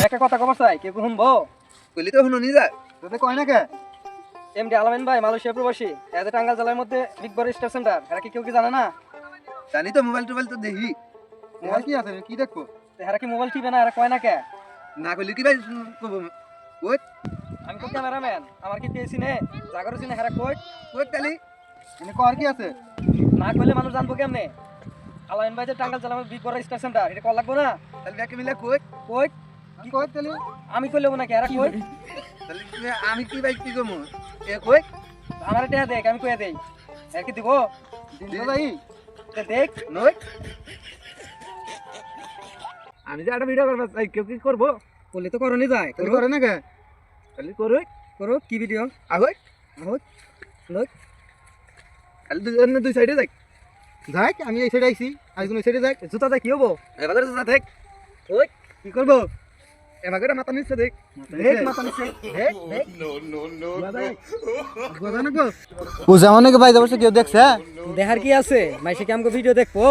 একটা কথা কবার চাই কেউ শুনবো কইলি তো শুনুনি যায় তোতে কয় না কে এমডি আলামিন ভাই মালয়েশিয়া প্রবাসী এদের টাঙ্গাল জেলার মধ্যে বিগ বড় স্টার সেন্টার এরা কি কেউ কি জানে না? জানি তো মোবাইল টোবাইল তো দেখি মোবাইল কি আছে কি দেখবো এরা কি মোবাইল টিপে না এরা কয় না কে? না কইলি কি ভাই কব ওই আমি তো ক্যামেরাম্যান আমার কি পেয়েছি নে জাগরো চিনে হেরা কই ওই তালি এনে কর কি আছে না কইলে মানুষ জানবো কেমনে? আলামিন ভাই যে টাঙ্গাল জেলার মধ্যে বিগ বড় স্টার সেন্টার এটা কল লাগবো না? তাহলে ব্যাকে মিলে কই কই কি কই তালি আমি কইলেও না কে এরা কই তাহলে আমি কি ভাই কি কমু এ কই আমার এটা দেখ আমি কইয়া দেই এর কি দিব দিল ভাই দেখ নই আমি যে একটা ভিডিও করব চাই কেউ কি করব বললে তো করনি যায় তাহলে করে না কে তাহলে করই করো কি ভিডিও আগই হোক লোক তাহলে দুই সাইডে যাই যাই আমি এই সাইডে আইছি আইজন ওই সাইডে যাই জুতা দেখ কি হবো এবারে জুতা দেখ ওই কি করব এবারে মাথা নিচে দেখ দেখ মাথা নিচে দেখ দেখ গোদা না গো বুঝা মানে কি বাইরে বসে কেউ দেখছে দেখার কি আছে মাইসে কি আমাকে ভিডিও দেখবো